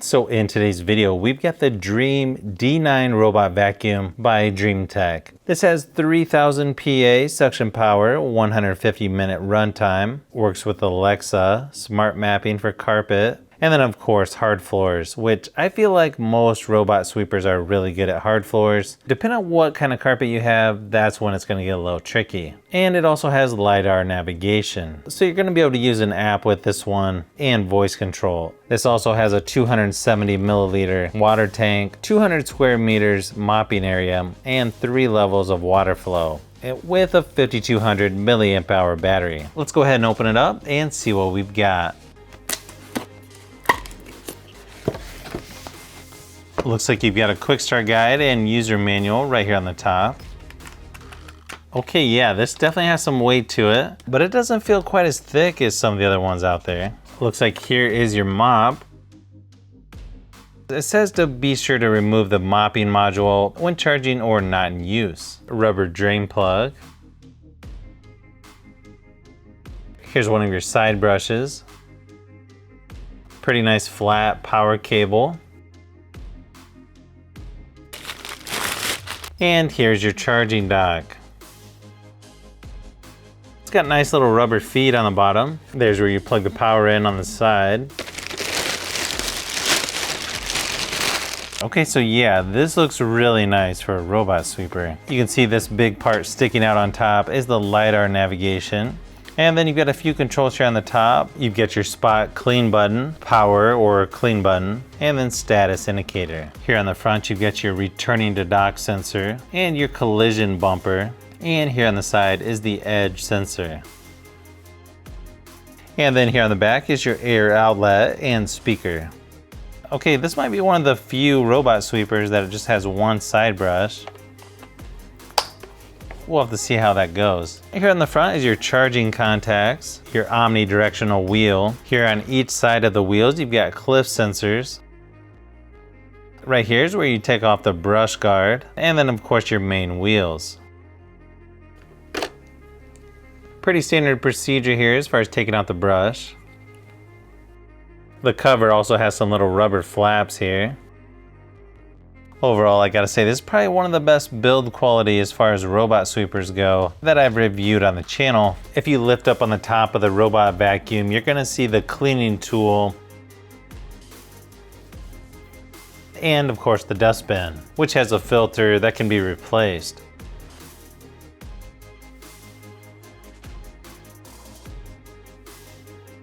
So in today's video, we've got the Dreame D9 robot vacuum by Dreametech. This has 3000 PA suction power, 150-minute runtime, works with Alexa, smart mapping for carpet, and then of course hard floors, which I feel like most robot sweepers are really good at hard floors. Depending on what kind of carpet you have, that's when it's going to get a little tricky. And it also has Lidar navigation. So you're going to be able to use an app with this one and voice control. This also has a 270 milliliter water tank, 200 square meters mopping area, and 3 levels of water flow, with a 5200 milliamp hour battery. Let's go ahead and open it up and see what we've got. Looks like you've got a quick start guide and user manual right here on the top. Okay, yeah, this definitely has some weight to it, but it doesn't feel quite as thick as some of the other ones out there. Looks like here is your mop. It says to be sure to remove the mopping module when charging or not in use. A rubber drain plug. Here's one of your side brushes. Pretty nice flat power cable. And here's your charging dock. It's got nice little rubber feet on the bottom. There's where you plug the power in on the side. Okay, so yeah, this looks really nice for a robot sweeper. You can see this big part sticking out on top is the Lidar navigation. And then you've got a few controls here on the top. You've got your spot clean button, power or clean button, and then status indicator. Here on the front, you've got your returning to dock sensor and your collision bumper. And here on the side is the edge sensor. And then here on the back is your air outlet and speaker. Okay, this might be one of the few robot sweepers that just has one side brush. We'll have to see how that goes. Here on the front is your charging contacts, your omnidirectional wheel. Here on each side of the wheels, you've got cliff sensors. Right here is where you take off the brush guard, and then of course your main wheels. Pretty standard procedure here as far as taking out the brush. The cover also has some little rubber flaps here. Overall, I gotta say, this is probably one of the best build quality as far as robot sweepers go that I've reviewed on the channel. If you lift up on the top of the robot vacuum, you're gonna see the cleaning tool and of course the dustbin, which has a filter that can be replaced.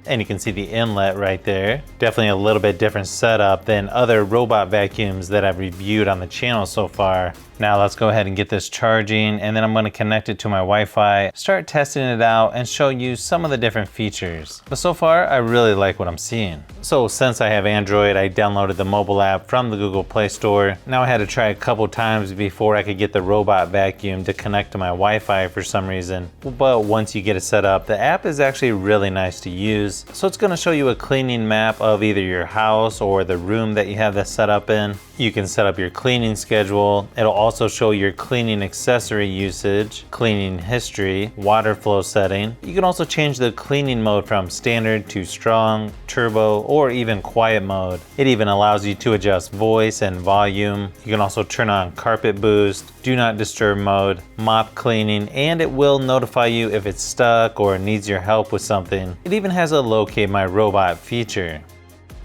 And you can see the inlet right there. Definitely a little bit different setup than other robot vacuums that I've reviewed on the channel so far. Now let's go ahead and get this charging, and then I'm going to connect it to my Wi-Fi, start testing it out, and show you some of the different features. But so far, I really like what I'm seeing. So since I have Android, I downloaded the mobile app from the Google Play Store. Now I had to try a couple times before I could get the robot vacuum to connect to my Wi-Fi for some reason. But once you get it set up, the app is actually really nice to use. So it's going to show you a cleaning map of either your house or the room that you have this set up in. You can set up your cleaning schedule. It'll also show your cleaning accessory usage, cleaning history, water flow setting. You can also change the cleaning mode from standard to strong, turbo, or even quiet mode. It even allows you to adjust voice and volume. You can also turn on carpet boost, do not disturb mode, mop cleaning, and it will notify you if it's stuck or needs your help with something. It even has a locate my robot feature.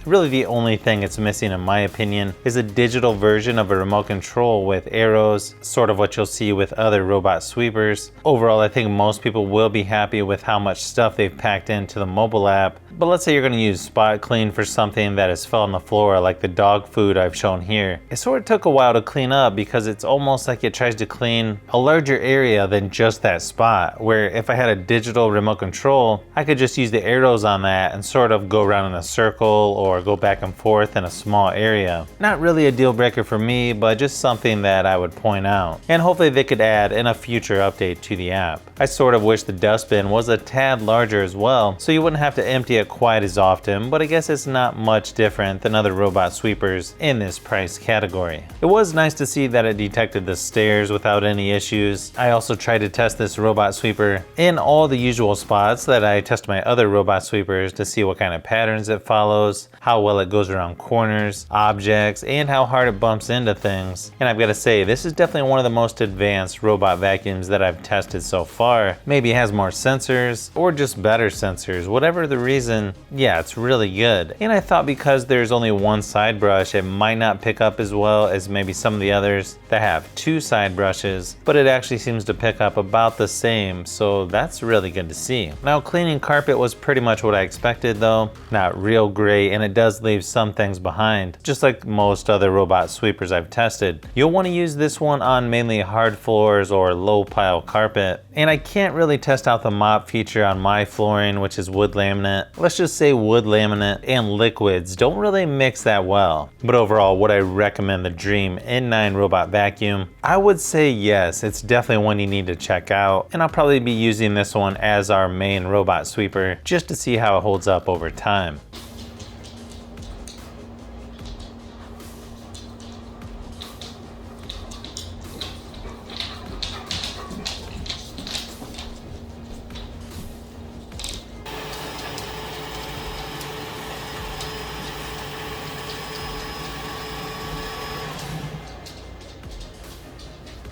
Really the only thing it's missing, in my opinion, is a digital version of a remote control with arrows, sort of what you'll see with other robot sweepers. Overall, I think most people will be happy with how much stuff they've packed into the mobile app. But let's say you're going to use spot clean for something that has fell on the floor, like the dog food I've shown here. It sort of took a while to clean up because it's almost like it tries to clean a larger area than just that spot, where if I had a digital remote control, I could just use the arrows on that and sort of go around in a circle or go back and forth in a small area. Not really a deal breaker for me, but just something that I would point out. And hopefully they could add in a future update to the app. I sort of wish the dustbin was a tad larger as well, so you wouldn't have to empty it it quite as often, but I guess it's not much different than other robot sweepers in this price category. It was nice to see that it detected the stairs without any issues. I also tried to test this robot sweeper in all the usual spots that I test my other robot sweepers to see what kind of patterns it follows, how well it goes around corners, objects, and how hard it bumps into things. And I've got to say, this is definitely one of the most advanced robot vacuums that I've tested so far. Maybe it has more sensors or just better sensors. Whatever the reason, yeah, it's really good. And I thought because there's only one side brush, it might not pick up as well as maybe some of the others that have two side brushes, but it actually seems to pick up about the same, so that's really good to see. Now, cleaning carpet was pretty much what I expected though. Not real great, and it does leave some things behind. Just like most other robot sweepers I've tested, you'll want to use this one on mainly hard floors or low pile carpet. And I can't really test out the mop feature on my flooring, which is wood laminate. Let's just say wood laminate and liquids don't really mix that well. But overall, would I recommend the Dreame N9 robot vacuum? I would say yes, it's definitely one you need to check out. And I'll probably be using this one as our main robot sweeper just to see how it holds up over time.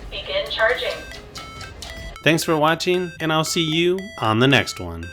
Begin charging. Thanks for watching, and I'll see you on the next one.